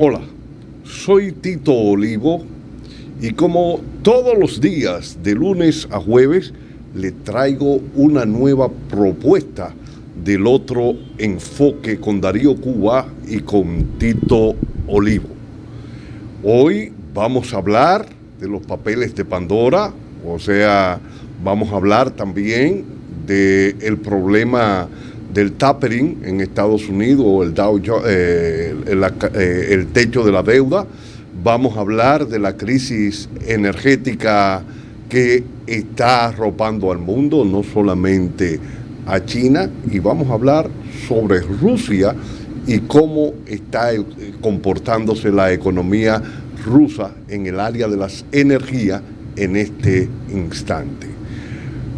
Hola, soy Tito Olivo y como todos los días de lunes a jueves le traigo una nueva propuesta del otro enfoque con Darío Cuba y con Tito Olivo. Hoy vamos a hablar de los papeles de Pandora, o sea, vamos a hablar también del problema del tapering en Estados Unidos, el techo de la deuda. Vamos a hablar de la crisis energética que está arropando al mundo, no solamente a China, y vamos a hablar sobre Rusia y cómo está comportándose la economía rusa en el área de las energías en este instante.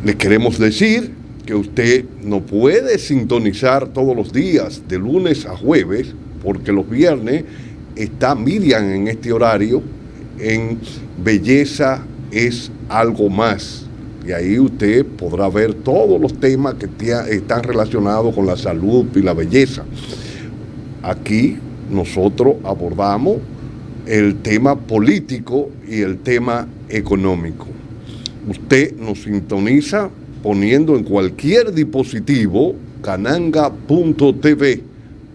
Les queremos decir que usted no puede sintonizar todos los días de lunes a jueves, porque los viernes está Miriam en este horario en Belleza es algo más, y ahí usted podrá ver todos los temas que están relacionados con la salud y la belleza. Aquí nosotros abordamos el tema político y el tema económico. Usted nos sintoniza poniendo en cualquier dispositivo cananga.tv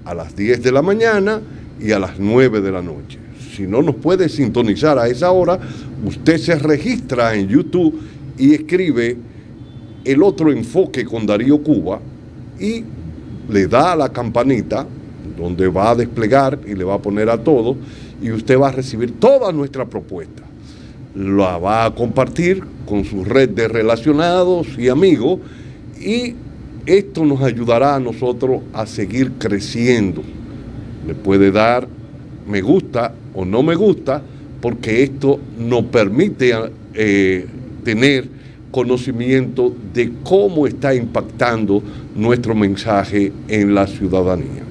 a las 10 de la mañana y a las 9 de la noche. Si no nos puede sintonizar a esa hora, usted se registra en YouTube y escribe El Otro Enfoque con Darío Cuba y le da a la campanita donde va a desplegar y le va a poner a todo, y usted va a recibir toda nuestra propuesta. La va a compartir con su red de relacionados y amigos, y esto nos ayudará a nosotros a seguir creciendo. Le puede dar me gusta o no me gusta, porque esto nos permite tener conocimiento de cómo está impactando nuestro mensaje en la ciudadanía.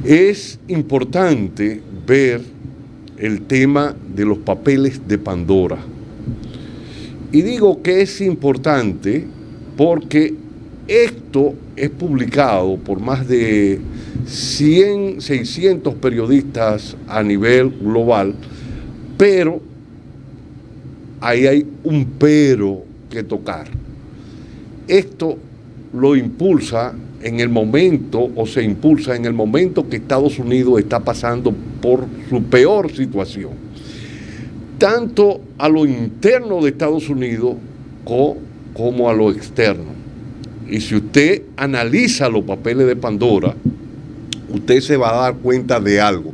Es importante ver el tema de los papeles de Pandora. Y digo que es importante porque esto es publicado por más de 600 periodistas a nivel global, pero ahí hay un pero que tocar. Esto lo impulsa en el momento, o se impulsa en el momento que Estados Unidos está pasando por su peor situación, tanto a lo interno de Estados Unidos como a lo externo. Y si usted analiza los papeles de Pandora, usted se va a dar cuenta de algo.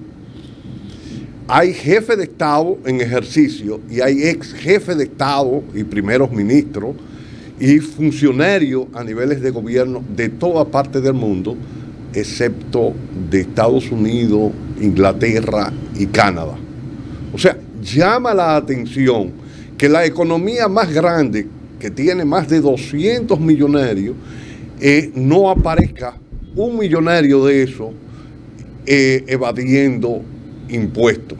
Hay jefes de Estado en ejercicio y hay ex jefes de Estado y primeros ministros y funcionarios a niveles de gobierno de toda parte del mundo, excepto de Estados Unidos, Inglaterra y Canadá. O sea, llama la atención que la economía más grande, que tiene más de 200 millonarios, no aparezca un millonario de eso evadiendo impuestos.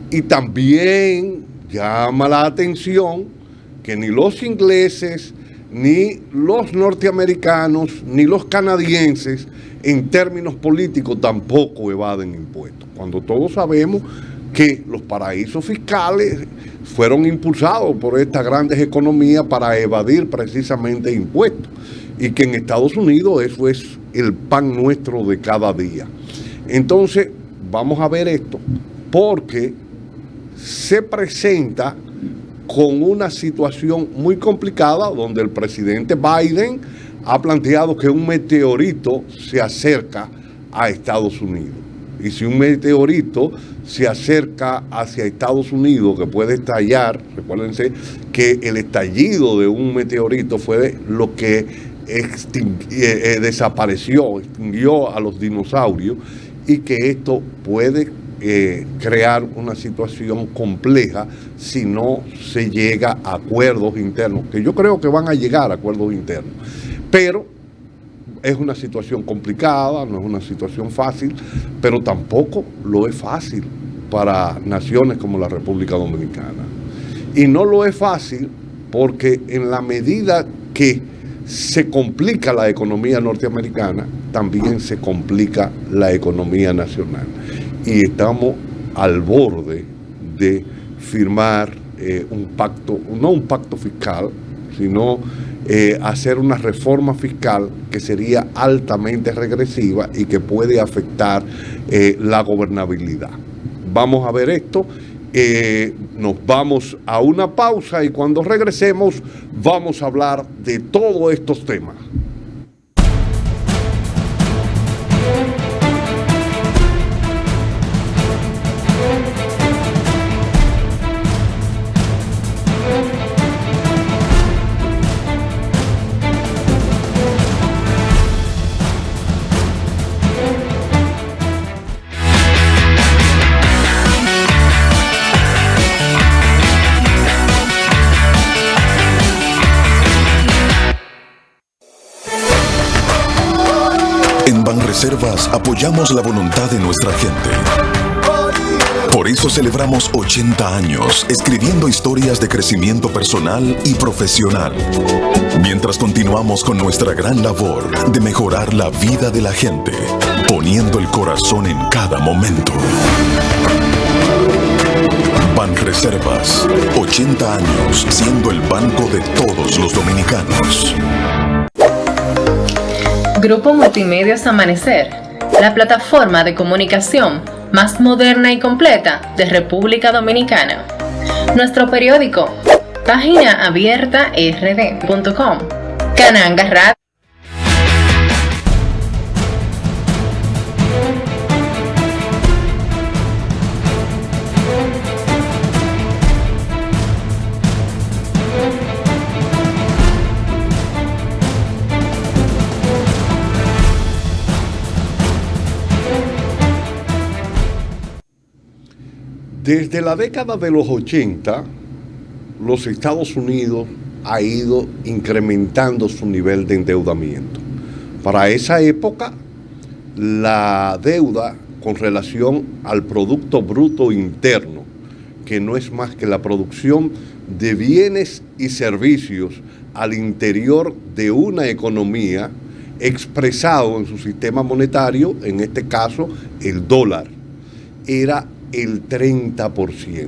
Y también llama la atención que ni los ingleses, ni los norteamericanos, ni los canadienses, en términos políticos, tampoco evaden impuestos. Cuando todos sabemos que los paraísos fiscales fueron impulsados por estas grandes economías para evadir precisamente impuestos, y que en Estados Unidos eso es el pan nuestro de cada día. Entonces, vamos a ver esto, porque se presenta con una situación muy complicada, donde el presidente Biden ha planteado que un meteorito se acerca a Estados Unidos. Y si un meteorito se acerca hacia Estados Unidos, que puede estallar, recuérdense que el estallido de un meteorito fue lo que extinguió a los dinosaurios, y que esto puede crear una situación compleja si no se llega a acuerdos internos, que yo creo que van a llegar a acuerdos internos, pero es una situación complicada, no es una situación fácil, pero tampoco lo es fácil para naciones como la República Dominicana. Y no lo es fácil porque en la medida que se complica la economía norteamericana, también se complica la economía nacional. y estamos al borde de firmar un pacto, no un pacto fiscal, sino hacer una reforma fiscal que sería altamente regresiva y que puede afectar la gobernabilidad. Vamos a ver esto. Nos vamos a una pausa y cuando regresemos vamos a hablar de todos estos temas. En Banreservas apoyamos la voluntad de nuestra gente. Por eso celebramos 80 años escribiendo historias de crecimiento personal y profesional, mientras continuamos con nuestra gran labor de mejorar la vida de la gente, poniendo el corazón en cada momento. Banreservas, 80 años siendo el banco de todos los dominicanos. Grupo Multimedios Amanecer, la plataforma de comunicación más moderna y completa de República Dominicana. Nuestro periódico, página abierta rd.com, Cananga Radio. Desde la década de los 80, los Estados Unidos ha ido incrementando su nivel de endeudamiento. Para esa época, la deuda con relación al Producto Bruto Interno, que no es más que la producción de bienes y servicios al interior de una economía, expresado en su sistema monetario, en este caso el dólar, era el 30%.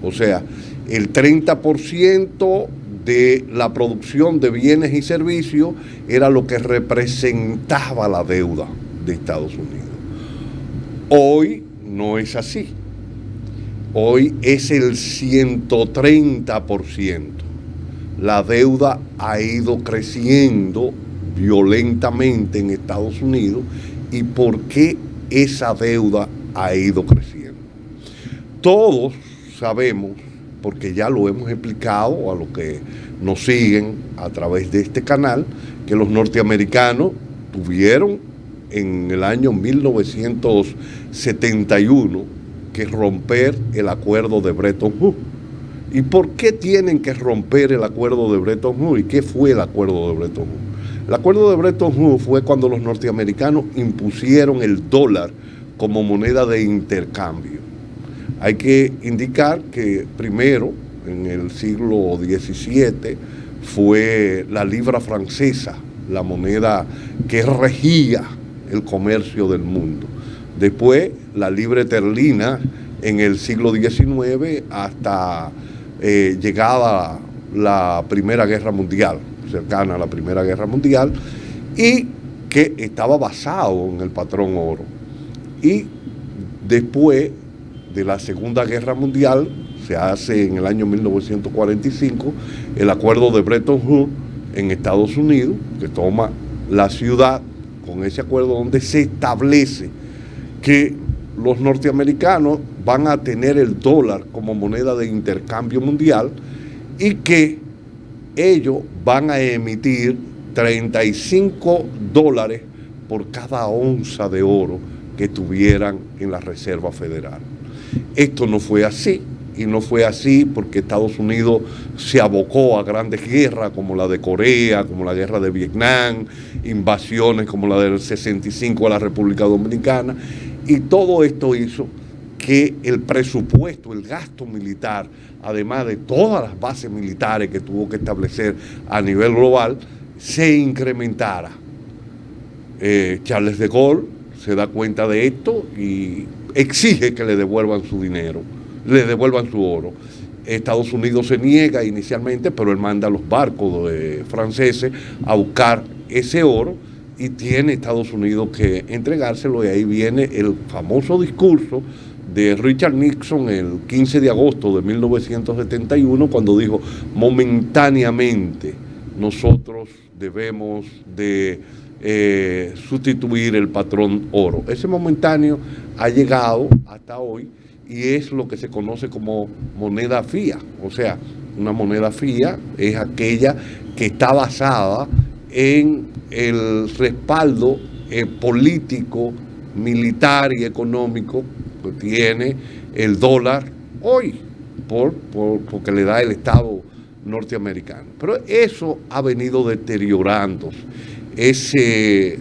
O sea, el 30% de la producción de bienes y servicios era lo que representaba la deuda de Estados Unidos. Hoy no es así. Hoy es el 130%. La deuda ha ido creciendo violentamente en Estados Unidos. ¿Y por qué esa deuda ha ido creciendo? Todos sabemos, porque ya lo hemos explicado a los que nos siguen a través de este canal, que los norteamericanos tuvieron en el año 1971 que romper el acuerdo de Bretton Woods. ¿Y por qué tienen que romper el acuerdo de Bretton Woods? ¿Y qué fue el acuerdo de Bretton Woods? El acuerdo de Bretton Woods fue cuando los norteamericanos impusieron el dólar como moneda de intercambio. Hay que indicar que primero, en el siglo XVII, fue la libra francesa la moneda que regía el comercio del mundo. Después, la libra esterlina en el siglo XIX hasta llegada la Primera Guerra Mundial, cercana a la Primera Guerra Mundial, y que estaba basado en el patrón oro. Y después de la Segunda Guerra Mundial, se hace en el año 1945 el acuerdo de Bretton Woods en Estados Unidos, que toma la ciudad con ese acuerdo donde se establece que los norteamericanos van a tener el dólar como moneda de intercambio mundial y que ellos van a emitir $35 por cada onza de oro que tuvieran en la Reserva Federal. Esto no fue así, y no fue así porque Estados Unidos se abocó a grandes guerras como la de Corea, como la guerra de Vietnam, invasiones como la del 65 a la República Dominicana, y todo esto hizo que el presupuesto, el gasto militar, además de todas las bases militares que tuvo que establecer a nivel global, se incrementara. Charles de Gaulle se da cuenta de esto y exige que le devuelvan su dinero, le devuelvan su oro. Estados Unidos se niega inicialmente, pero él manda a los barcos franceses a buscar ese oro y tiene Estados Unidos que entregárselo, y ahí viene el famoso discurso de Richard Nixon el 15 de agosto de 1971, cuando dijo: momentáneamente nosotros debemos de sustituir el patrón oro. Ese momentáneo ha llegado hasta hoy y es lo que se conoce como moneda fía. O sea, una moneda fía es aquella que está basada en el respaldo político, militar y económico que tiene el dólar hoy, porque le da el Estado norteamericano. Pero eso ha venido deteriorándose. Ese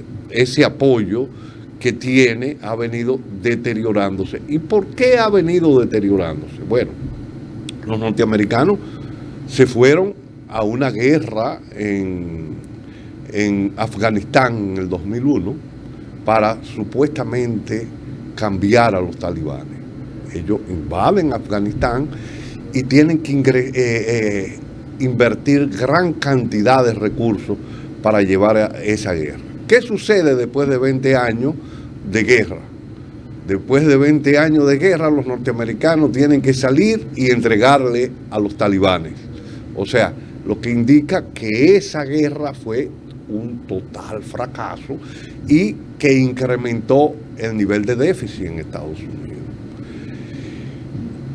apoyo que tiene ha venido deteriorándose. ¿Y por qué ha venido deteriorándose? Bueno, los norteamericanos se fueron a una guerra en Afganistán en el 2001 para supuestamente cambiar a los talibanes. Ellos invaden Afganistán y tienen que invertir gran cantidad de recursos para llevar a esa guerra. ¿Qué sucede después de 20 años de guerra? Después de 20 años de guerra, los norteamericanos tienen que salir y entregarle a los talibanes. O sea, lo que indica que esa guerra fue un total fracaso y que incrementó el nivel de déficit en Estados Unidos.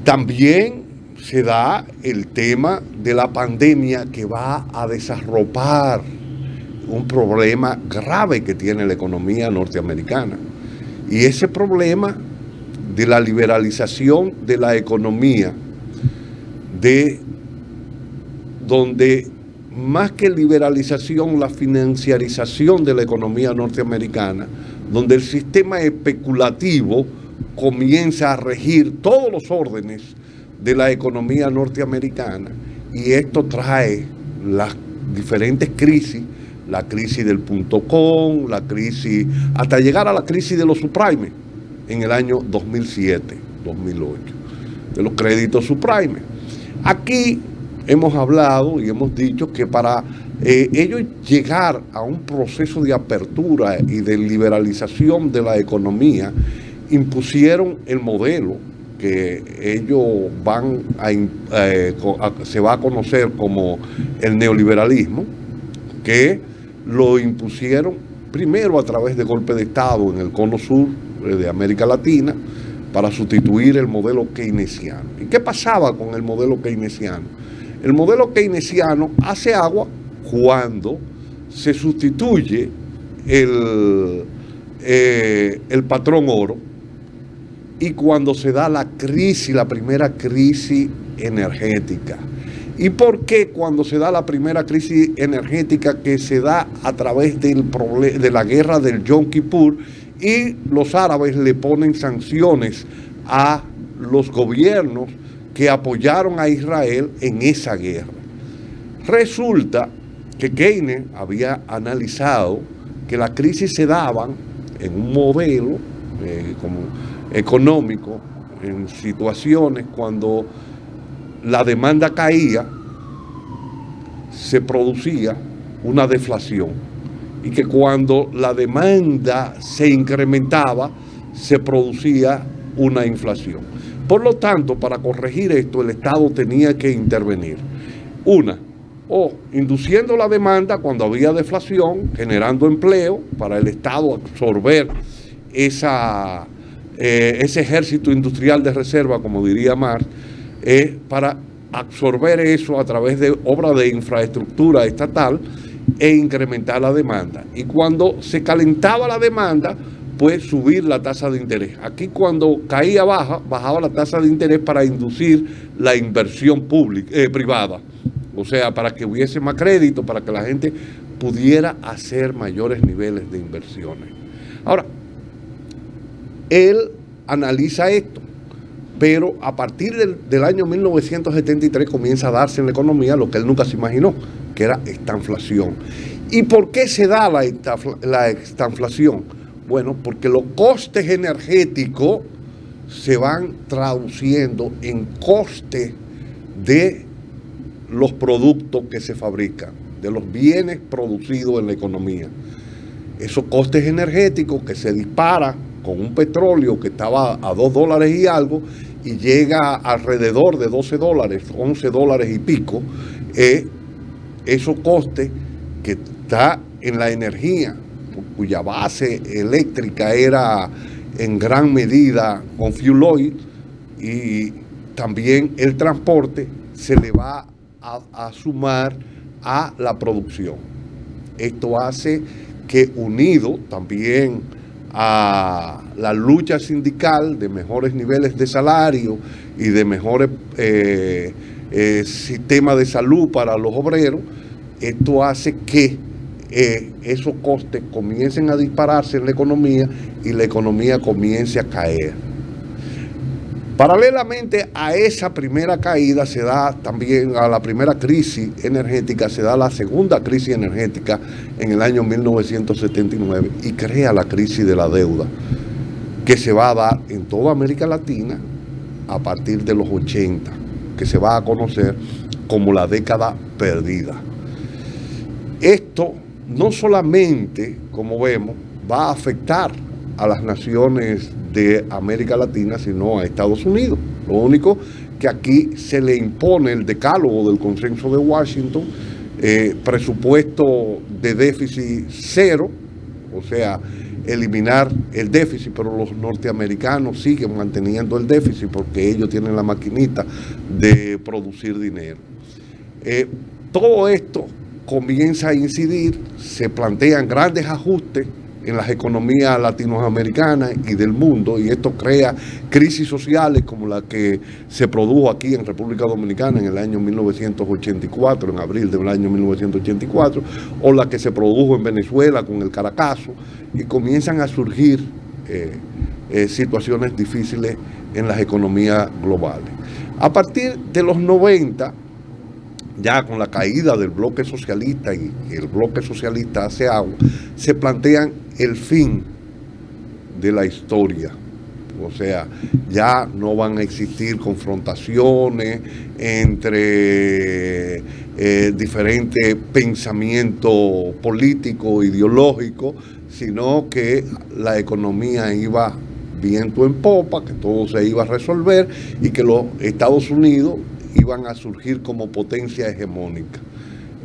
También se da el tema de la pandemia, que va a desarropar un problema grave que tiene la economía norteamericana. Y ese problema de la liberalización de la economía, donde más que liberalización, la financiarización de la economía norteamericana, donde el sistema especulativo comienza a regir todos los órdenes de la economía norteamericana, y esto trae las diferentes crisis, la crisis del .com, la crisis, hasta llegar a la crisis de los subprimes en el año 2007, 2008, de los créditos subprimes. Aquí hemos hablado y hemos dicho que para ellos llegar a un proceso de apertura y de liberalización de la economía, impusieron el modelo que ellos se va a conocer como el neoliberalismo, que lo impusieron primero a través de golpe de Estado en el cono sur de América Latina para sustituir el modelo keynesiano. ¿Y qué pasaba con el modelo keynesiano? El modelo keynesiano hace agua cuando se sustituye el patrón oro y cuando se da la crisis, la primera crisis energética. ¿Y por qué cuando se da la primera crisis energética, que se da a través de la guerra del Yom Kippur, y los árabes le ponen sanciones a los gobiernos que apoyaron a Israel en esa guerra? Resulta que Keynes había analizado que las crisis se daban en un modelo como económico, en situaciones cuando la demanda caía, se producía una deflación, y que cuando la demanda se incrementaba, se producía una inflación. Por lo tanto, para corregir esto, el Estado tenía que intervenir. Induciendo la demanda cuando había deflación, generando empleo para el Estado absorber ese ejército industrial de reserva, como diría Marx, para absorber eso a través de obras de infraestructura estatal e incrementar la demanda. Y cuando se calentaba la demanda, pues subir la tasa de interés. Aquí cuando caía bajaba la tasa de interés para inducir la inversión privada. O sea, para que hubiese más crédito, para que la gente pudiera hacer mayores niveles de inversiones. Ahora, él analiza esto, pero a partir del año 1973 comienza a darse en la economía lo que él nunca se imaginó, que era esta inflación. ¿Y por qué se da esta inflación? Bueno, porque los costes energéticos se van traduciendo en coste de los productos que se fabrican, de los bienes producidos en la economía. Esos costes energéticos que se disparan con un petróleo que estaba a $2 y algo y llega alrededor de $12, $11 y pico, esos costes que está en la energía, cuya base eléctrica era en gran medida con fuel oil, y también el transporte se le va a sumar a la producción. Esto hace que, unido también a la lucha sindical de mejores niveles de salario y de mejores sistemas de salud para los obreros, esto hace que esos costes comiencen a dispararse en la economía y la economía comience a caer. Paralelamente a esa primera caída se da también, a la primera crisis energética, se da la segunda crisis energética en el año 1979 y crea la crisis de la deuda, que se va a dar en toda América Latina a partir de los 80, que se va a conocer como la década perdida. Esto no solamente, como vemos, va a afectar a las naciones de América Latina, sino a Estados Unidos. Lo único que aquí se le impone el decálogo del consenso de Washington, presupuesto de déficit cero, o sea, eliminar el déficit, pero los norteamericanos siguen manteniendo el déficit porque ellos tienen la maquinita de producir dinero. Todo esto comienza a incidir, se plantean grandes ajustes en las economías latinoamericanas y del mundo, y esto crea crisis sociales como la que se produjo aquí en República Dominicana en el año 1984, en abril del año 1984, o la que se produjo en Venezuela con el Caracazo, y comienzan a surgir situaciones difíciles en las economías globales. A partir de los 90, ya con la caída del bloque socialista y el bloque socialista hace agua, se plantean el fin de la historia. O sea, ya no van a existir confrontaciones entre diferentes pensamientos políticos, ideológicos, sino que la economía iba viento en popa, que todo se iba a resolver y que los Estados Unidos iban a surgir como potencia hegemónica.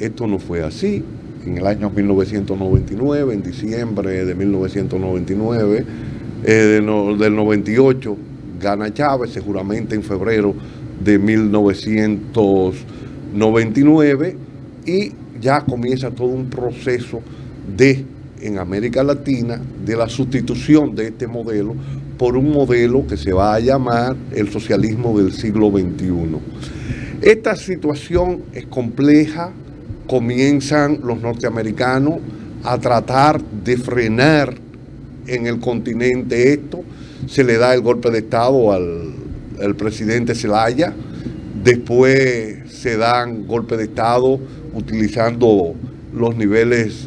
Esto no fue así. En el año 1999, en diciembre de 1999, del 98, gana Chávez, seguramente en febrero de 1999, y ya comienza todo un proceso en América Latina, de la sustitución de este modelo por un modelo que se va a llamar el socialismo del siglo XXI. Esta situación es compleja. Comienzan los norteamericanos a tratar de frenar en el continente esto. Se le da el golpe de Estado al presidente Zelaya. Después se dan golpes de Estado utilizando los niveles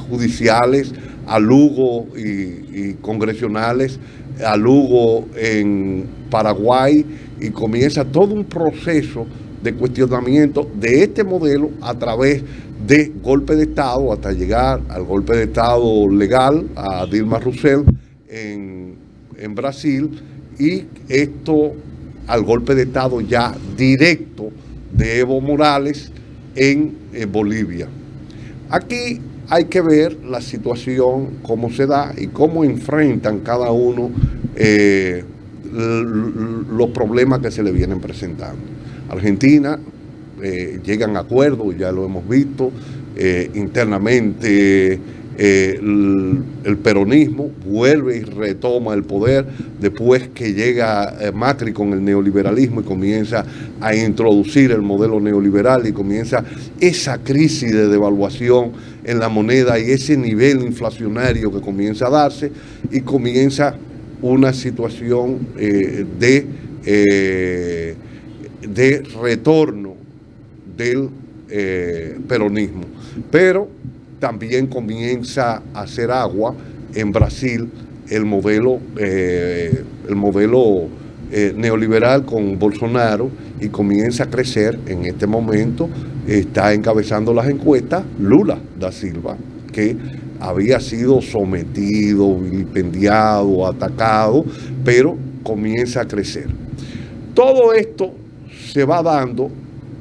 judiciales, a Lugo y congresionales, a Lugo en Paraguay, y comienza todo un proceso de cuestionamiento de este modelo a través de golpe de Estado hasta llegar al golpe de Estado legal a Dilma Rousseff en Brasil, y esto al golpe de Estado ya directo de Evo Morales en Bolivia. Aquí hay que ver la situación, cómo se da y cómo enfrentan cada uno los problemas que se le vienen presentando. Argentina llegan a acuerdos, ya lo hemos visto, internamente el peronismo vuelve y retoma el poder después que llega Macri con el neoliberalismo y comienza a introducir el modelo neoliberal, y comienza esa crisis de devaluación en la moneda y ese nivel inflacionario que comienza a darse, y comienza una situación de retorno del peronismo. Pero también comienza a hacer agua en Brasil el modelo neoliberal con Bolsonaro y comienza a crecer. En este momento está encabezando las encuestas Lula da Silva, que había sido sometido, vilipendiado, atacado, pero comienza a crecer. Todo esto se va dando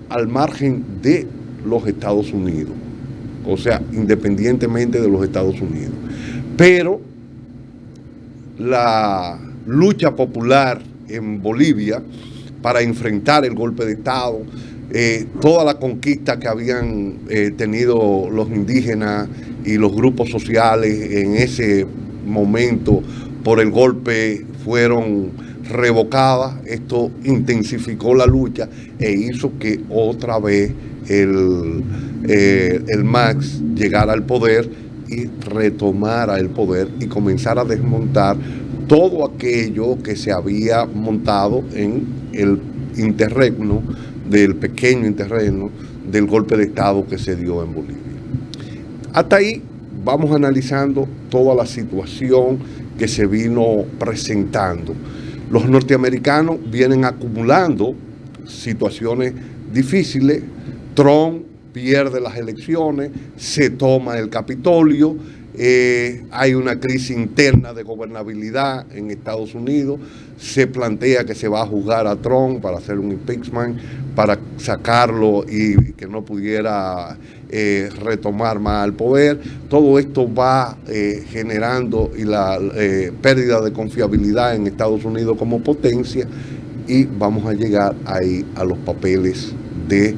al margen de los Estados Unidos, o sea, independientemente de los Estados Unidos. Pero la lucha popular en Bolivia para enfrentar el golpe de Estado, toda la conquista que habían tenido los indígenas y los grupos sociales en ese momento por el golpe fueron revocadas. Esto intensificó la lucha e hizo que otra vez el MAS llegara al poder y retomara el poder y comenzara a desmontar todo aquello que se había montado en el interregno, del pequeño interregno del golpe de Estado que se dio en Bolivia. Hasta ahí vamos analizando toda la situación que se vino presentando. Los norteamericanos vienen acumulando situaciones difíciles. Trump pierde las elecciones, se toma el Capitolio, hay una crisis interna de gobernabilidad en Estados Unidos, se plantea que se va a juzgar a Trump para hacer un impeachment, para sacarlo y que no pudiera retomar más el poder. Todo esto va generando la pérdida de confiabilidad en Estados Unidos como potencia, y vamos a llegar ahí a los papeles de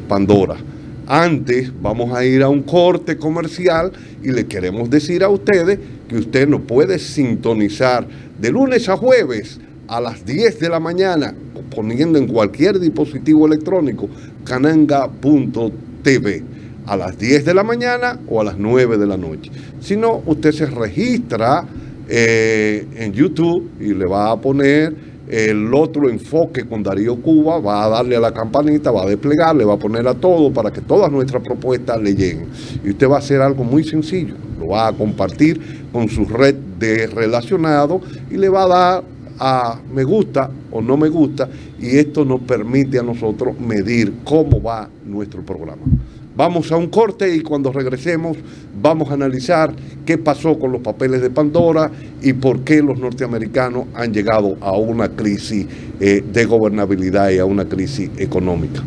Pandora. Antes vamos a ir a un corte comercial y le queremos decir a ustedes que usted nos puede sintonizar de lunes a jueves a las 10 de la mañana, poniendo en cualquier dispositivo electrónico cananga.tv, a las 10 de la mañana o a las 9 de la noche. Si no, usted se registra en YouTube y le va a poner el otro enfoque con Darío Cuba, va a darle a la campanita, va a desplegar, le va a poner a todo para que todas nuestras propuestas le lleguen. Y usted va a hacer algo muy sencillo, lo va a compartir con su red de relacionados y le va a dar a me gusta o no me gusta, y esto nos permite a nosotros medir cómo va nuestro programa. Vamos a un corte y cuando regresemos vamos a analizar qué pasó con los papeles de Pandora y por qué los norteamericanos han llegado a una crisis de gobernabilidad y a una crisis económica.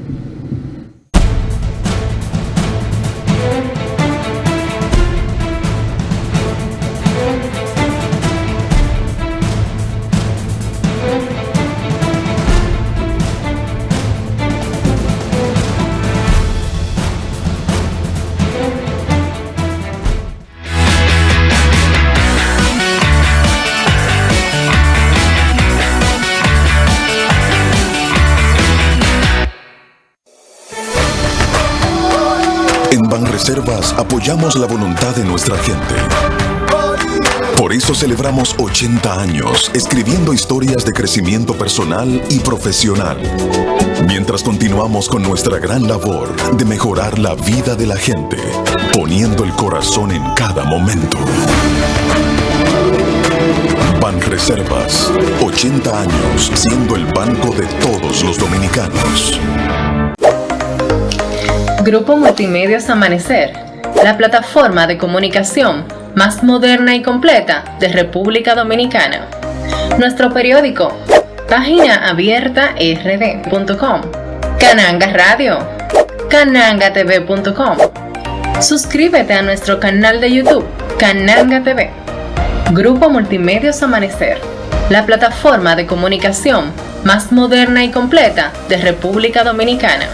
En Banreservas apoyamos la voluntad de nuestra gente. Por eso celebramos 80 años escribiendo historias de crecimiento personal y profesional, mientras continuamos con nuestra gran labor de mejorar la vida de la gente, poniendo el corazón en cada momento. Banreservas, 80 años siendo el banco de todos los dominicanos. Grupo Multimedios Amanecer, la plataforma de comunicación más moderna y completa de República Dominicana. Nuestro periódico, página abierta rd.com, Cananga Radio, canangatv.com. Suscríbete a nuestro canal de YouTube, Cananga TV. Grupo Multimedios Amanecer, la plataforma de comunicación más moderna y completa de República Dominicana.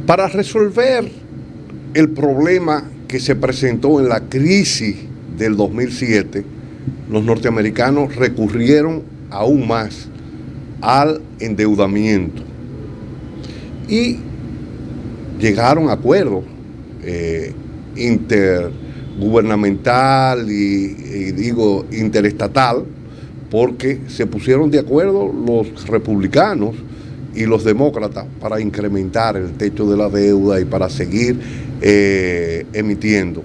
Para resolver el problema que se presentó en la crisis del 2007, los norteamericanos recurrieron aún más al endeudamiento y llegaron a acuerdos intergubernamental y digo interestatal, porque se pusieron de acuerdo los republicanos y los demócratas para incrementar el techo de la deuda y para seguir emitiendo.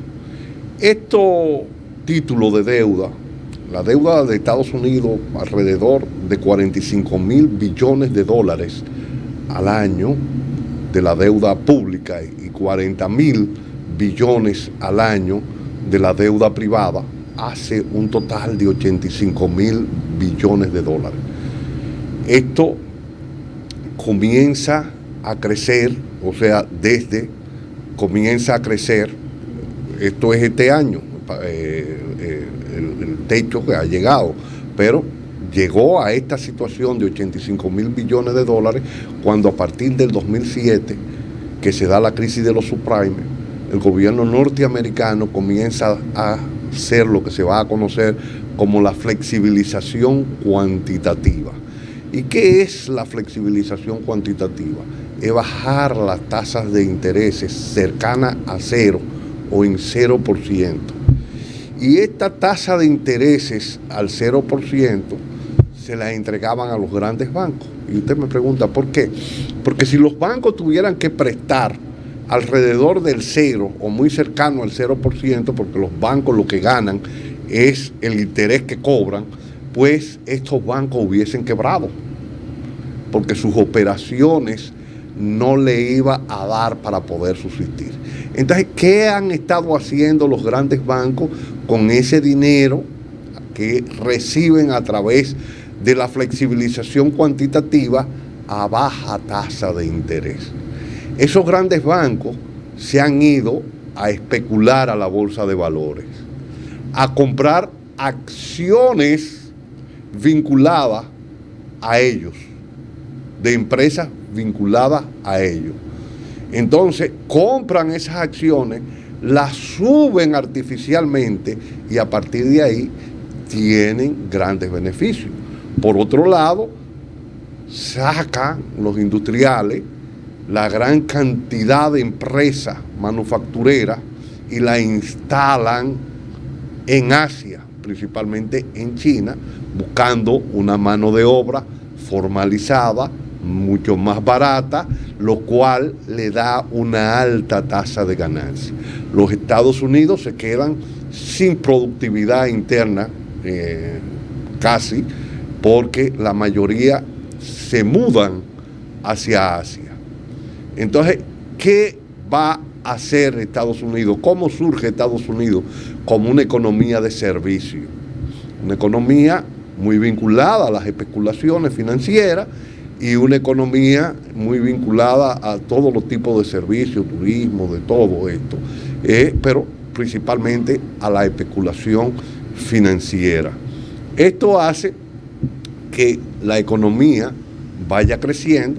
Estos títulos de deuda, la deuda de Estados Unidos alrededor de 45,000 billones de dólares al año de la deuda pública y 40,000 billones al año de la deuda privada, hace un total de 85,000 billones de dólares. Esto comienza a crecer, o sea, comienza a crecer, esto es este año, el techo que ha llegado, pero llegó a esta situación de 85,000 billones de dólares cuando a partir del 2007, que se da la crisis de los subprimes, el gobierno norteamericano comienza a hacer lo que se va a conocer como la flexibilización cuantitativa. ¿Y qué es la flexibilización cuantitativa? Es bajar las tasas de intereses cercanas a cero o en 0%. Y esta tasa de intereses al 0% se la entregaban a los grandes bancos. Y usted me pregunta, ¿por qué? Porque si los bancos tuvieran que prestar alrededor del 0 o muy cercano al 0%, porque los bancos lo que ganan es el interés que cobran, pues estos bancos hubiesen quebrado, porque sus operaciones no le iba a dar para poder subsistir. Entonces, ¿qué han estado haciendo los grandes bancos con ese dinero que reciben a través de la flexibilización cuantitativa a baja tasa de interés? Esos grandes bancos se han ido a especular a la bolsa de valores, a comprar acciones vinculadas a ellos, de empresas vinculadas a ellos. Entonces compran esas acciones, las suben artificialmente y a partir de ahí tienen grandes beneficios. Por otro lado, sacan los industriales la gran cantidad de empresas manufactureras y la instalan en Asia, principalmente en China, buscando una mano de obra formalizada, mucho más barata, lo cual le da una alta tasa de ganancia. Los Estados Unidos se quedan sin productividad interna, casi, porque la mayoría se mudan hacia Asia. Entonces, ¿qué va a hacer Estados Unidos? ¿Cómo surge Estados Unidos? Como una economía de servicio, una economía muy vinculada a las especulaciones financieras y una economía muy vinculada a todos los tipos de servicios, turismo, de todo esto, pero principalmente a la especulación financiera. Esto hace que la economía vaya creciendo.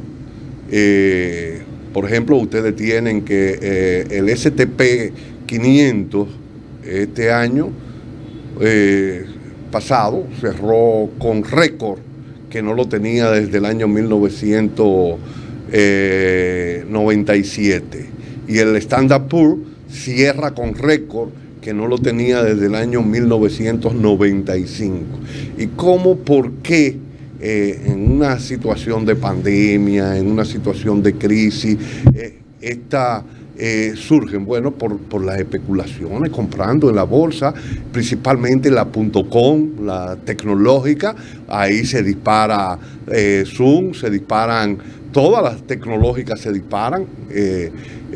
Por ejemplo, ustedes tienen que el S&P 500 este año pasado cerró con récord que no lo tenía desde el año 1997. Y el Standard Poor's cierra con récord que no lo tenía desde el año 1995. ¿Y cómo, por qué? En una situación de pandemia, en una situación de crisis, surgen, bueno, por las especulaciones, comprando en la bolsa, principalmente la .com, la tecnológica, ahí se dispara Zoom, se disparan, todas las tecnológicas se disparan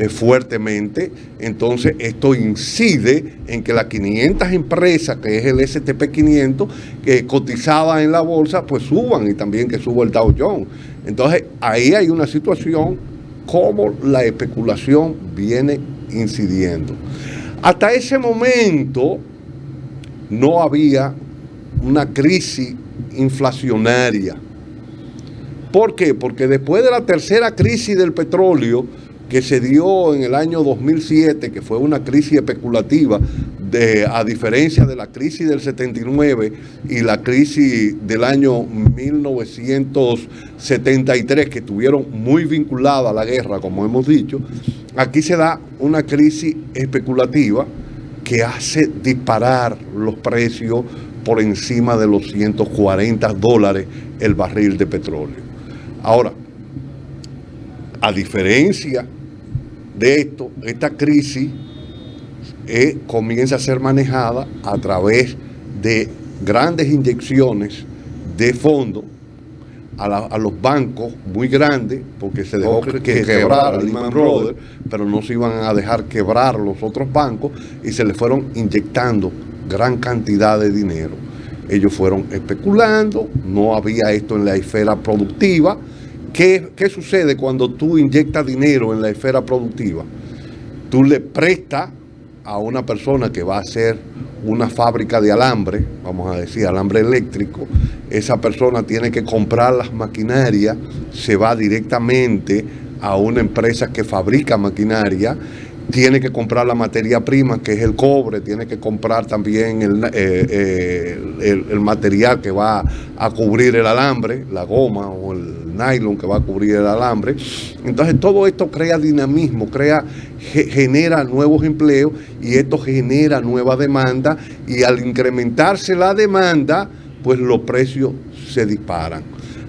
fuertemente. Entonces esto incide en que las 500 empresas, que es el S&P 500, que cotizadas en la bolsa, pues suban, y también que suba el Dow Jones. Entonces ahí hay una situación como la especulación viene incidiendo. Hasta ese momento no había una crisis inflacionaria. ¿Por qué? Porque después de la tercera crisis del petróleo, que se dio en el año 2007, que fue una crisis especulativa, a diferencia de la crisis del 79 y la crisis del año 1973, que estuvieron muy vinculadas a la guerra, como hemos dicho, aquí se da una crisis especulativa que hace disparar los precios por encima de los $140 el barril de petróleo. Ahora, a diferencia de esto, esta crisis comienza a ser manejada a través de grandes inyecciones de fondos a los bancos muy grandes, porque se dejó que quebrar a Lehman Brothers, pero no se iban a dejar quebrar los otros bancos y se les fueron inyectando gran cantidad de dinero. Ellos fueron especulando, no había esto en la esfera productiva. ¿Qué sucede cuando tú inyectas dinero en la esfera productiva? Tú le prestas a una persona que va a hacer una fábrica de alambre, vamos a decir, alambre eléctrico. Esa persona tiene que comprar las maquinarias, se va directamente a una empresa que fabrica maquinaria, tiene que comprar la materia prima, que es el cobre, tiene que comprar también el material que va a cubrir el alambre, la goma o el nylon que va a cubrir el alambre. Entonces todo esto crea dinamismo, genera nuevos empleos, y esto genera nueva demanda, y al incrementarse la demanda, pues los precios se disparan.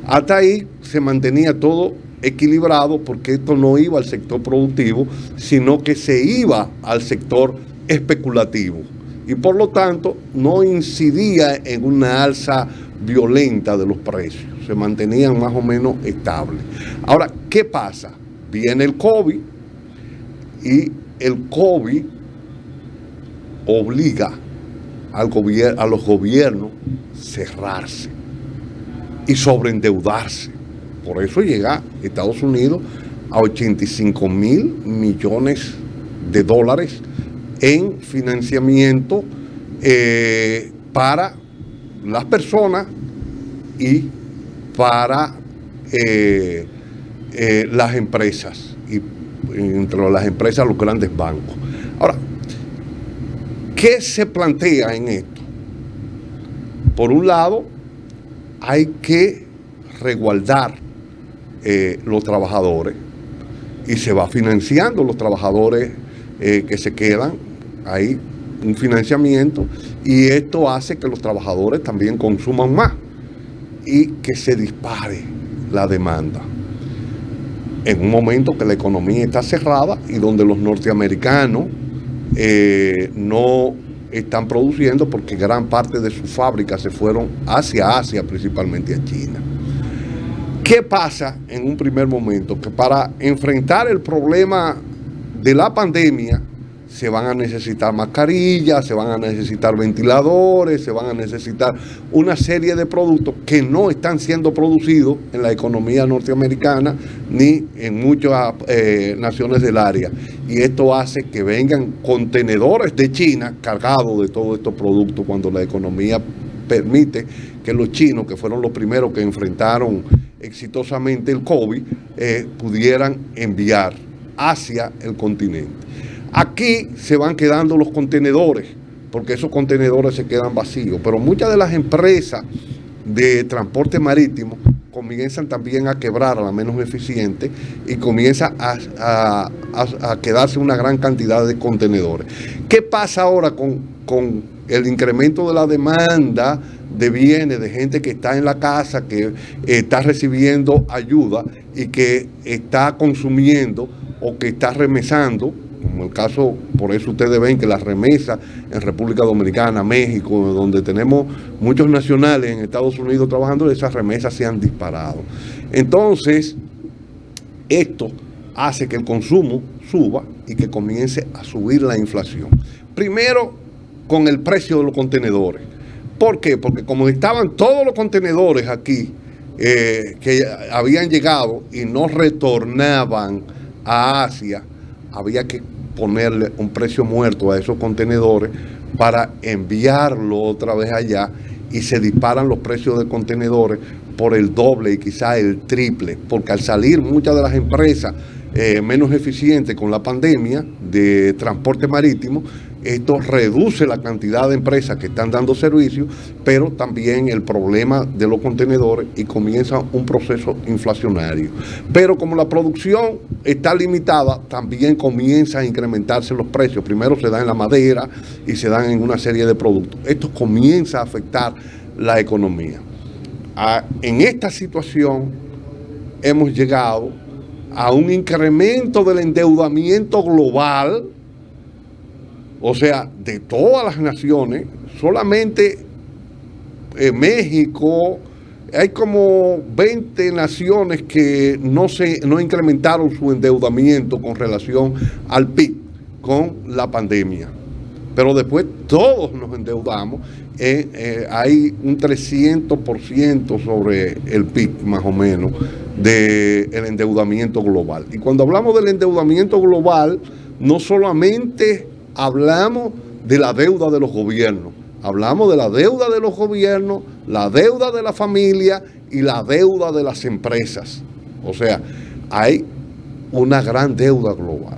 Hasta ahí se mantenía todo equilibrado, porque esto no iba al sector productivo, sino que se iba al sector especulativo, y por lo tanto no incidía en una alza violenta de los precios, se mantenían más o menos estables. Ahora, ¿qué pasa? Viene el COVID, y el COVID obliga a los gobiernos a cerrarse y sobreendeudarse. Por eso llega Estados Unidos a 85,000 millones de dólares en financiamiento para las personas y para las empresas, y entre las empresas los grandes bancos. Ahora, ¿qué se plantea en esto? Por un lado, hay que resguardar los trabajadores, y se va financiando los trabajadores que se quedan ahí, un financiamiento, y esto hace que los trabajadores también consuman más y que se dispare la demanda en un momento que la economía está cerrada y donde los norteamericanos no están produciendo, porque gran parte de sus fábricas se fueron hacia Asia, principalmente a China. ¿Qué pasa en un primer momento? Que para enfrentar el problema de la pandemia se van a necesitar mascarillas, se van a necesitar ventiladores, se van a necesitar una serie de productos que no están siendo producidos en la economía norteamericana ni en muchas naciones del área. Y esto hace que vengan contenedores de China cargados de todos estos productos, cuando la economía permite que los chinos, que fueron los primeros que enfrentaron exitosamente el COVID, pudieran enviar hacia el continente. Aquí se van quedando los contenedores, porque esos contenedores se quedan vacíos, pero muchas de las empresas de transporte marítimo comienzan también a quebrar, a la menos eficiente, y comienza a quedarse una gran cantidad de contenedores. ¿Qué pasa ahora con el incremento de la demanda de bienes, de gente que está en la casa, que está recibiendo ayuda y que está consumiendo o que está remesando? Como el caso, por eso ustedes ven que las remesas en República Dominicana, México, donde tenemos muchos nacionales en Estados Unidos trabajando, esas remesas se han disparado. Entonces, esto hace que el consumo suba y que comience a subir la inflación. Primero, con el precio de los contenedores. ¿Por qué? Porque como estaban todos los contenedores aquí que habían llegado y no retornaban a Asia, había que ponerle un precio muerto a esos contenedores para enviarlo otra vez allá, y se disparan los precios de contenedores por el doble y quizás el triple, porque al salir muchas de las empresas menos eficiente con la pandemia de transporte marítimo. Esto reduce la cantidad de empresas que están dando servicios, pero también el problema de los contenedores, y comienza un proceso inflacionario. Pero como la producción está limitada, también comienza a incrementarse los precios. Primero se dan en la madera y se dan en una serie de productos. Esto comienza a afectar la economía. En esta situación hemos llegado a un incremento del endeudamiento global. O sea, de todas las naciones, solamente México, hay como 20 naciones que no incrementaron su endeudamiento con relación al PIB con la pandemia. Pero después todos nos endeudamos. Hay un 300% sobre el PIB, más o menos, del endeudamiento global. Y cuando hablamos del endeudamiento global, no solamente hablamos de la deuda de los gobiernos, hablamos de la deuda de los gobiernos, la deuda de la familia y la deuda de las empresas. O sea, hay una gran deuda global.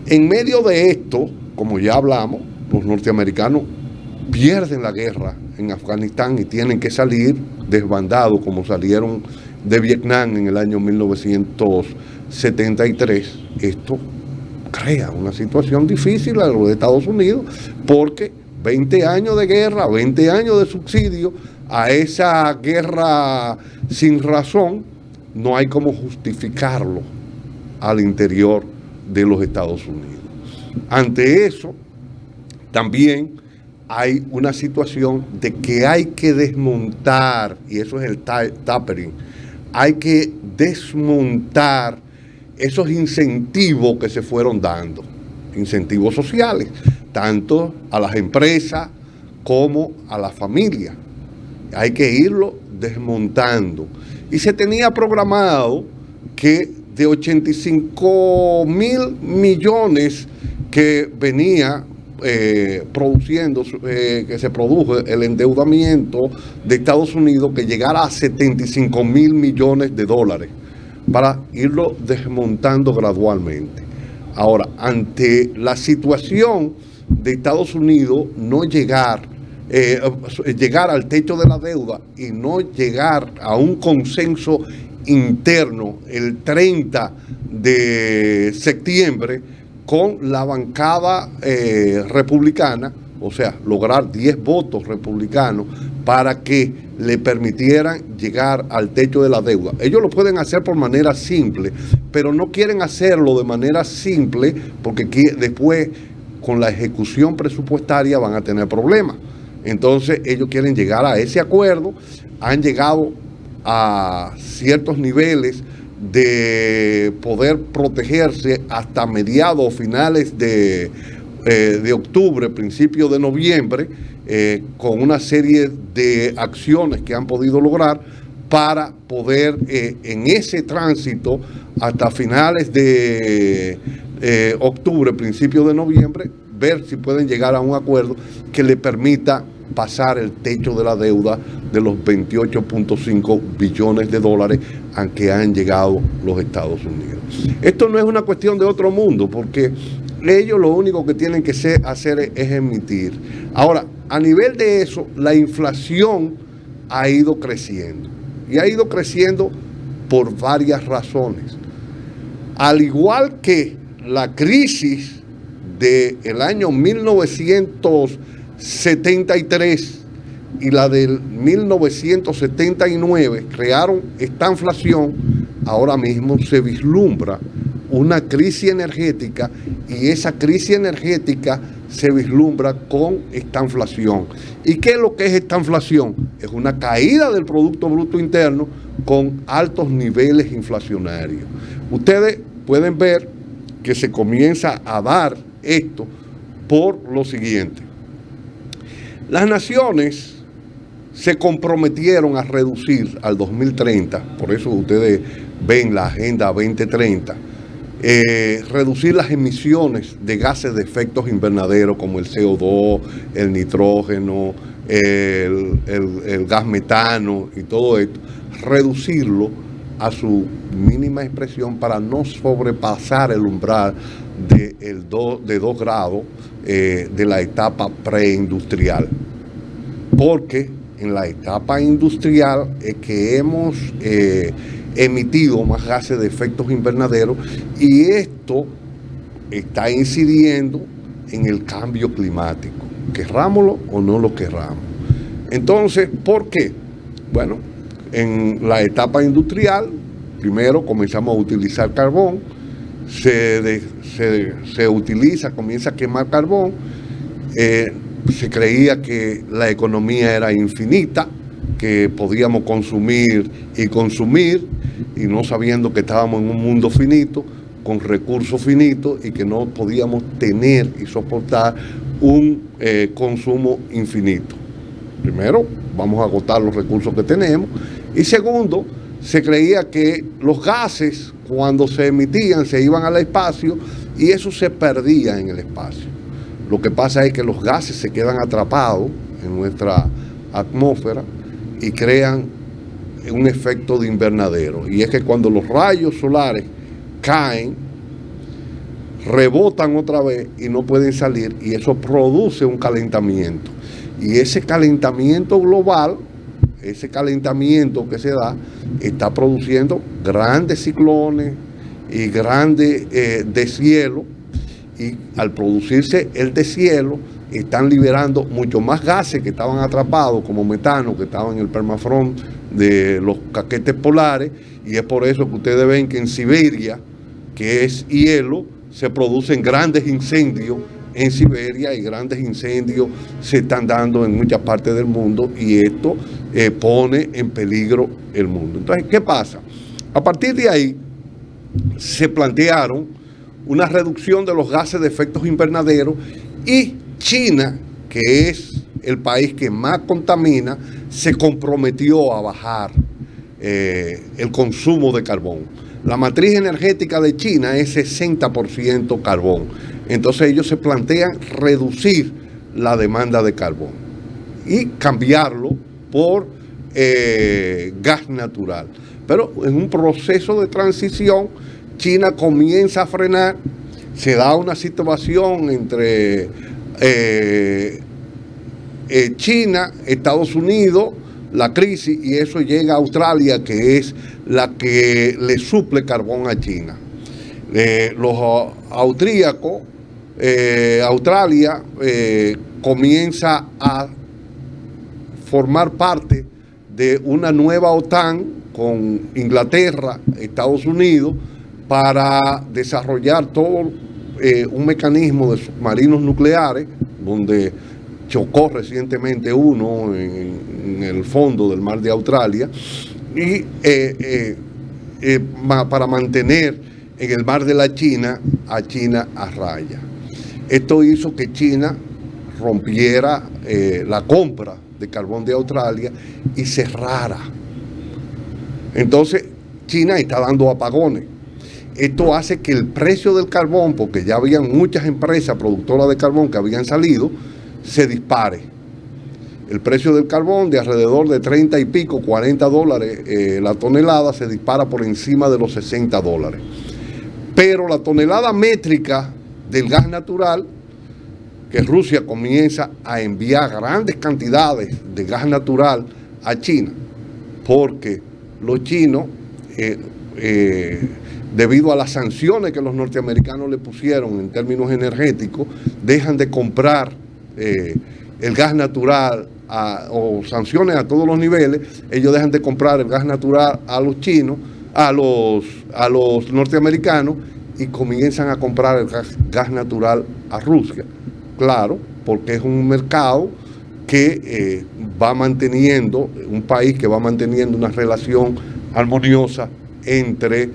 En medio de esto, como ya hablamos, los norteamericanos pierden la guerra en Afganistán y tienen que salir desbandados como salieron de Vietnam en el año 1973. Esto crea una situación difícil a los Estados Unidos, porque 20 años de guerra, 20 años de subsidio a esa guerra sin razón, no hay cómo justificarlo al interior de los Estados Unidos. Ante eso, también hay una situación de que hay que desmontar, y eso es el tapering, hay que desmontar esos incentivos que se fueron dando, incentivos sociales, tanto a las empresas como a las familias. Hay que irlo desmontando. Y se tenía programado que de 85.000 millones que venía produciendo, que se produjo el endeudamiento de Estados Unidos, que llegara a 75.000 millones de dólares, para irlo desmontando gradualmente. Ahora, ante la situación de Estados Unidos, no llegar al techo de la deuda y no llegar a un consenso interno el 30 de septiembre con la bancada republicana, o sea, lograr 10 votos republicanos para que le permitieran llegar al techo de la deuda. Ellos lo pueden hacer por manera simple, pero no quieren hacerlo de manera simple porque después con la ejecución presupuestaria van a tener problemas. Entonces ellos quieren llegar a ese acuerdo, han llegado a ciertos niveles de poder protegerse hasta mediados o finales de octubre, principios de noviembre, con una serie de acciones que han podido lograr para poder en ese tránsito hasta finales de octubre, principios de noviembre, ver si pueden llegar a un acuerdo que le permita pasar el techo de la deuda de los 28.5 billones de dólares a que han llegado los Estados Unidos. Esto no es una cuestión de otro mundo, porque ellos lo único que tienen que hacer es emitir. Ahora, a nivel de eso, la inflación ha ido creciendo. Y ha ido creciendo por varias razones. Al igual que la crisis del año 1973 y la del 1979 crearon esta inflación, ahora mismo se vislumbra una crisis energética, y esa crisis energética se vislumbra con esta inflación. ¿Y qué es lo que es esta inflación? Es una caída del Producto Bruto Interno con altos niveles inflacionarios. Ustedes pueden ver que se comienza a dar esto por lo siguiente. Las naciones se comprometieron a reducir al 2030, por eso ustedes ven la Agenda 2030, reducir las emisiones de gases de efectos invernaderos como el CO2, el nitrógeno, el gas metano y todo esto, reducirlo a su mínima expresión para no sobrepasar el umbral de 2 grados de la etapa preindustrial. Porque en la etapa industrial es que hemos emitido más gases de efectos invernaderos, y esto está incidiendo en el cambio climático, querrámoslo o no lo querramos. Entonces, ¿por qué? Bueno, en la etapa industrial, primero comenzamos a utilizar carbón, comienza a quemar carbón, se creía que la economía era infinita, que podíamos consumir, y no sabiendo que estábamos en un mundo finito, con recursos finitos, y que no podíamos tener y soportar un consumo infinito. Primero, vamos a agotar los recursos que tenemos, y segundo, se creía que los gases, cuando se emitían, se iban al espacio, y eso se perdía en el espacio. Lo que pasa es que los gases se quedan atrapados en nuestra atmósfera y crean un efecto de invernadero. Y es que cuando los rayos solares caen, rebotan otra vez y no pueden salir, y eso produce un calentamiento. Y ese calentamiento global, ese calentamiento que se da, está produciendo grandes ciclones y grandes deshielos, y al producirse el deshielo, están liberando mucho más gases que estaban atrapados, como metano, que estaban en el permafrost de los caquetes polares, y es por eso que ustedes ven que en Siberia, que es hielo, se producen grandes incendios en Siberia, y grandes incendios se están dando en muchas partes del mundo, y esto pone en peligro el mundo. Entonces, ¿qué pasa? A partir de ahí se plantearon una reducción de los gases de efectos invernaderos, y China, que es el país que más contamina, se comprometió a bajar el consumo de carbón. La matriz energética de China es 60% carbón. Entonces ellos se plantean reducir la demanda de carbón y cambiarlo por gas natural. Pero en un proceso de transición, China comienza a frenar, se da una situación entre China, Estados Unidos, la crisis, y eso llega a Australia, que es la que le suple carbón a China. Los austríacos, Australia comienza a formar parte de una nueva OTAN con Inglaterra, Estados Unidos, para desarrollar todo un mecanismo de submarinos nucleares, donde chocó recientemente uno en el fondo del mar de Australia, y para mantener en el mar de la China a China a raya. Esto hizo que China rompiera la compra de carbón de Australia y cerrara. Entonces, China está dando apagones. Esto hace que el precio del carbón, porque ya habían muchas empresas productoras de carbón que habían salido, se dispare. El precio del carbón, de alrededor de 30 y pico, 40 dólares la tonelada, se dispara por encima de los 60 dólares. Pero la tonelada métrica del gas natural, que Rusia comienza a enviar grandes cantidades de gas natural a China, porque los chinos, debido a las sanciones que los norteamericanos le pusieron en términos energéticos, dejan de comprar el gas natural, o sanciones a todos los niveles. Ellos dejan de comprar el gas natural a los chinos, a los norteamericanos, y comienzan a comprar el gas natural a Rusia. Claro, porque es un mercado que va manteniendo, un país que va manteniendo una relación armoniosa entre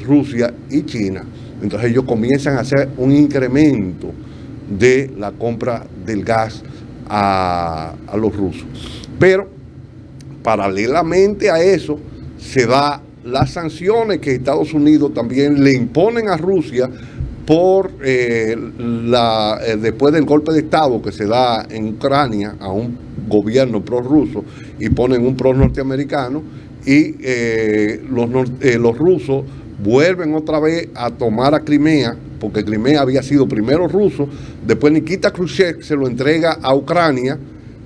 Rusia y China. Entonces ellos comienzan a hacer un incremento de la compra del gas a los rusos. Pero paralelamente a eso se da las sanciones que Estados Unidos también le imponen a Rusia por después del golpe de Estado que se da en Ucrania a un gobierno prorruso y ponen un pro norteamericano, y los rusos vuelven otra vez a tomar a Crimea, porque Crimea había sido primero ruso, después Nikita Khrushchev se lo entrega a Ucrania,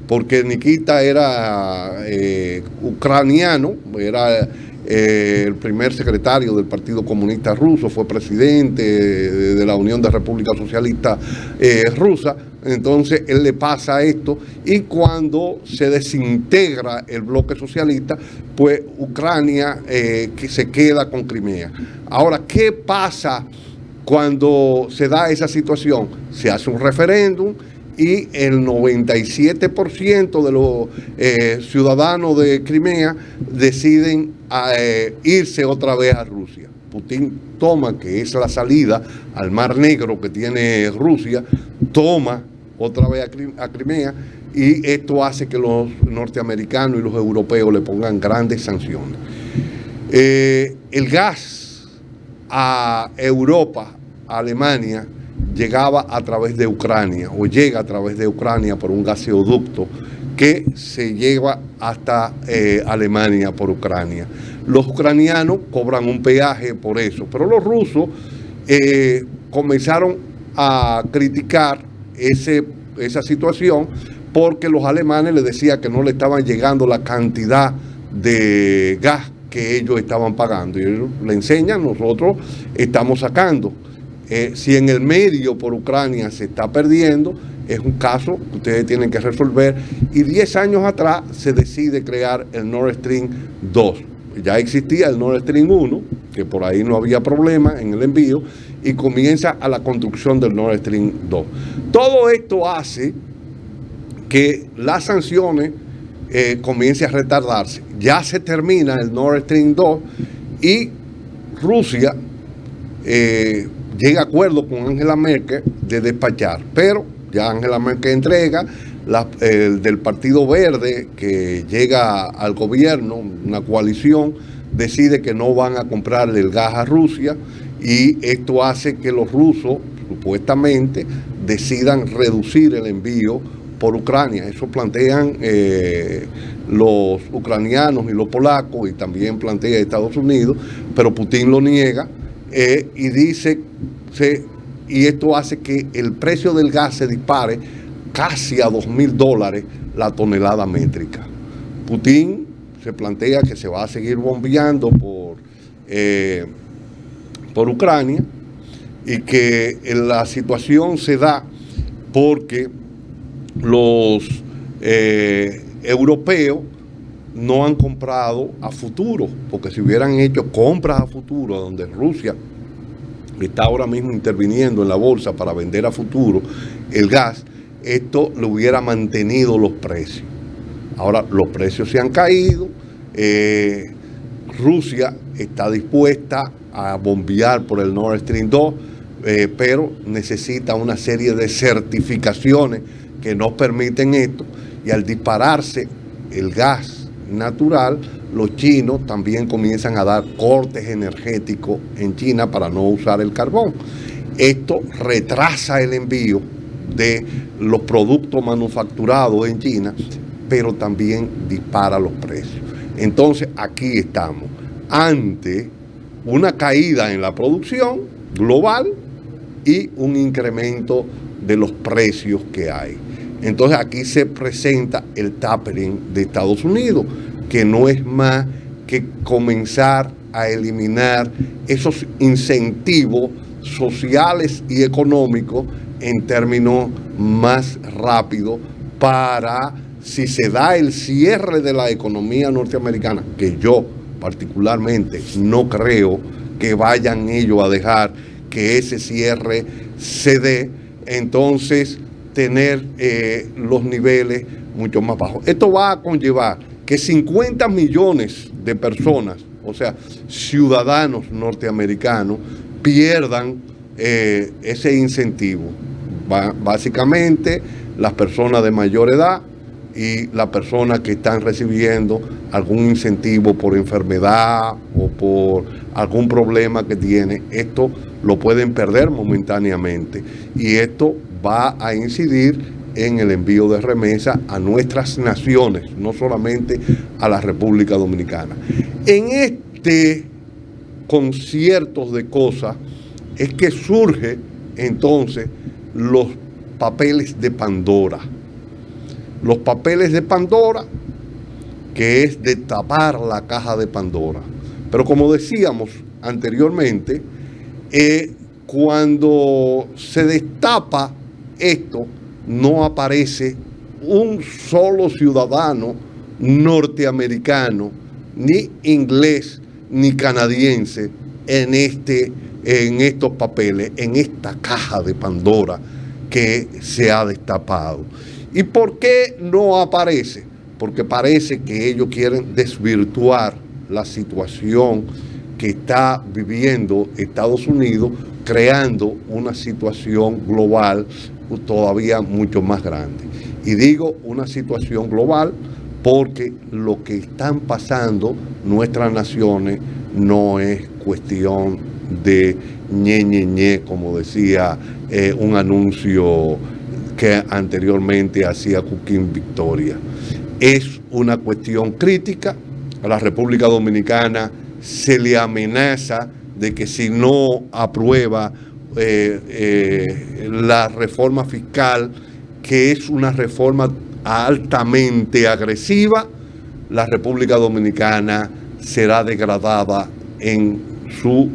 porque Nikita era ucraniano, era el primer secretario del Partido Comunista Ruso, fue presidente de la Unión de Repúblicas Socialistas Rusa. Entonces él le pasa esto, y cuando se desintegra el bloque socialista, pues Ucrania que se queda con Crimea. Ahora, ¿qué pasa cuando se da esa situación? Se hace un referéndum y el 97% de los ciudadanos de Crimea deciden irse otra vez a Rusia. Putin toma, que es la salida al Mar Negro que tiene Rusia, toma otra vez a Crimea, y esto hace que los norteamericanos y los europeos le pongan grandes sanciones. El gas a Europa, a Alemania, llegaba a través de Ucrania, o llega a través de Ucrania por un gaseoducto que se lleva hasta Alemania por Ucrania. Los ucranianos cobran un peaje por eso, pero los rusos comenzaron a criticar esa situación, porque los alemanes les decían que no le estaban llegando la cantidad de gas que ellos estaban pagando, y ellos le enseñan: nosotros estamos sacando. Si en el medio por Ucrania se está perdiendo, es un caso que ustedes tienen que resolver. Y 10 años atrás se decide crear el Nord Stream 2. Ya existía el Nord Stream 1, que por ahí no había problema en el envío, y comienza a la construcción del Nord Stream 2. Todo esto hace que las sanciones comiencen a retardarse. Ya se termina el Nord Stream 2 y Rusia llega a acuerdo con Angela Merkel de despachar, pero ya Angela Merkel entrega, el del Partido Verde, que llega al gobierno, una coalición, decide que no van a comprarle el gas a Rusia, y esto hace que los rusos supuestamente decidan reducir el envío por Ucrania. Eso plantean los ucranianos y los polacos, y también plantea Estados Unidos, pero Putin lo niega. Y dice, y esto hace que el precio del gas se dispare casi a $2,000 la tonelada métrica. Putin se plantea que se va a seguir bombeando por Ucrania, y que la situación se da porque los europeos no han comprado a futuro, porque si hubieran hecho compras a futuro, donde Rusia está ahora mismo interviniendo en la bolsa para vender a futuro el gas, esto le hubiera mantenido los precios. Ahora los precios se han caído, Rusia está dispuesta a bombear por el Nord Stream 2, pero necesita una serie de certificaciones que nos permiten esto, y al dispararse el gas natural, los chinos también comienzan a dar cortes energéticos en China para no usar el carbón. Esto retrasa el envío de los productos manufacturados en China, pero también dispara los precios. Entonces aquí estamos ante una caída en la producción global y un incremento de los precios que hay. Entonces aquí se presenta el tapering de Estados Unidos, que no es más que comenzar a eliminar esos incentivos sociales y económicos en términos más rápidos, para, si se da el cierre de la economía norteamericana, que yo particularmente no creo que vayan ellos a dejar que ese cierre se dé, entonces tener los niveles mucho más bajos. Esto va a conllevar que 50 millones de personas, o sea, ciudadanos norteamericanos, pierdan ese incentivo. Básicamente, las personas de mayor edad y las personas que están recibiendo algún incentivo por enfermedad o por algún problema que tiene, esto lo pueden perder momentáneamente, y esto va a incidir en el envío de remesas a nuestras naciones, no solamente a la República Dominicana. En este concierto de cosas es que surge entonces los papeles de Pandora. Los papeles de Pandora, que es destapar la caja de Pandora. Pero como decíamos anteriormente, cuando se destapa esto, no aparece un solo ciudadano norteamericano, ni inglés, ni canadiense en estos papeles, en esta caja de Pandora que se ha destapado. ¿Y por qué no aparece? Porque parece que ellos quieren desvirtuar la situación que está viviendo Estados Unidos, creando una situación global todavía mucho más grande. Y digo una situación global porque lo que están pasando nuestras naciones no es cuestión de ñe, como decía un anuncio que anteriormente hacía Cuquín Victoria. Es una cuestión crítica. A la República Dominicana se le amenaza de que si no aprueba la reforma fiscal, que es una reforma altamente agresiva, la República Dominicana será degradada en su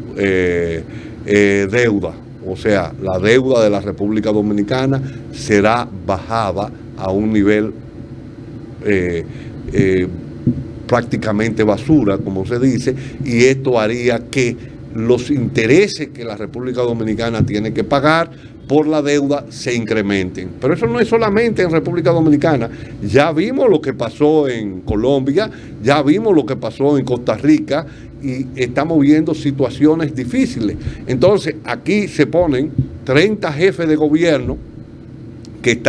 deuda. O sea, la deuda de la República Dominicana será bajada a un nivel prácticamente basura, como se dice, y esto haría que los intereses que la República Dominicana tiene que pagar por la deuda se incrementen. Pero eso no es solamente en República Dominicana. Ya vimos lo que pasó en Colombia, ya vimos lo que pasó en Costa Rica y estamos viendo situaciones difíciles. Entonces, aquí se ponen 30 jefes de gobierno que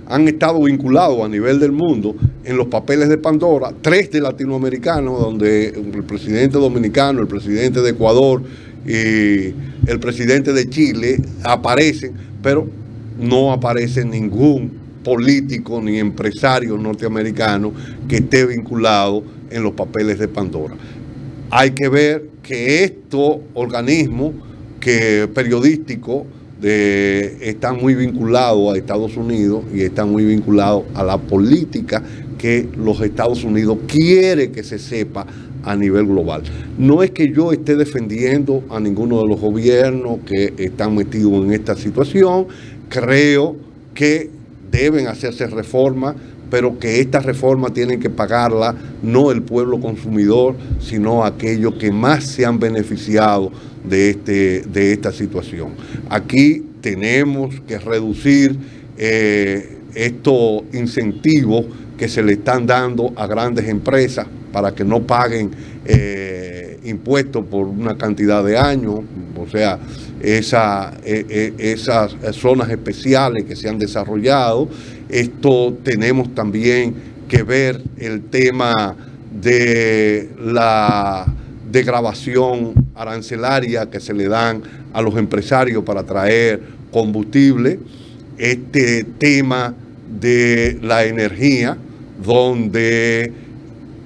han estado vinculados a nivel del mundo en los papeles de Pandora, 3 de latinoamericanos, donde el presidente dominicano, el presidente de Ecuador y el presidente de Chile aparecen, pero no aparece ningún político ni empresario norteamericano que esté vinculado en los papeles de Pandora. Hay que ver que estos organismos periodísticos están muy vinculados a Estados Unidos y están muy vinculados a la política que los Estados Unidos quiere que se sepa a nivel global. No es que yo esté defendiendo a ninguno de los gobiernos que están metidos en esta situación. Creo que deben hacerse reformas, pero que estas reformas tienen que pagarla no el pueblo consumidor, sino aquellos que más se han beneficiado de esta situación. Aquí tenemos que reducir estos incentivos que se le están dando a grandes empresas para que no paguen impuestos por una cantidad de años, o sea, esas zonas especiales que se han desarrollado. Esto tenemos también que ver el tema de la desgravación arancelaria que se le dan a los empresarios para traer combustible, este tema de la energía, donde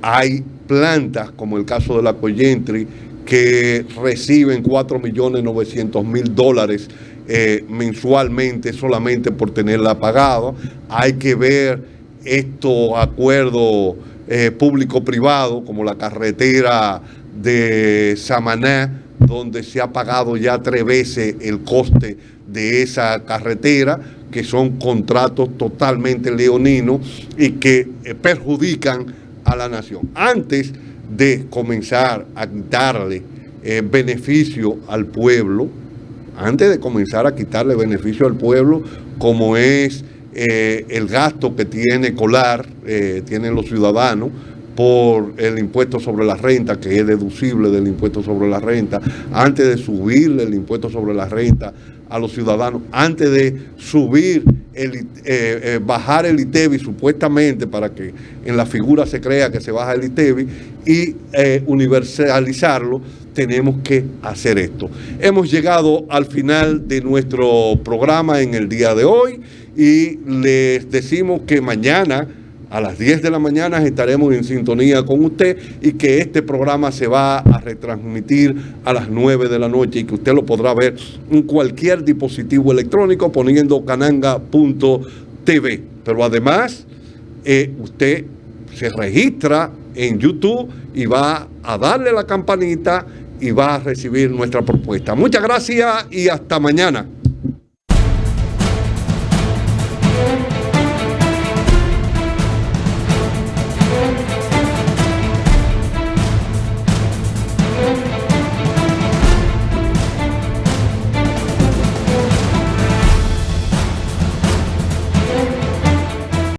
hay plantas, como el caso de la Collentry, que reciben $4.900.000 mensualmente solamente por tenerla pagada. Hay que ver estos acuerdos público-privados, como la carretera de Samaná, donde se ha pagado ya 3 veces el coste de esa carretera, que son contratos totalmente leoninos y que perjudican a la nación. Antes de comenzar a quitarle beneficio al pueblo, como es el gasto que tienen los ciudadanos por el impuesto sobre la renta, que es deducible del impuesto sobre la renta, antes de subirle el impuesto sobre la renta a los ciudadanos, antes de subir bajar el ITEVI supuestamente para que en la figura se crea que se baja el ITEVI y universalizarlo, tenemos que hacer esto. Hemos llegado al final de nuestro programa en el día de hoy y les decimos que mañana a las 10 de la mañana estaremos en sintonía con usted y que este programa se va a retransmitir a las 9 de la noche y que usted lo podrá ver en cualquier dispositivo electrónico poniendo cananga.tv. Pero además, usted se registra en YouTube y va a darle la campanita y va a recibir nuestra propuesta. Muchas gracias y hasta mañana.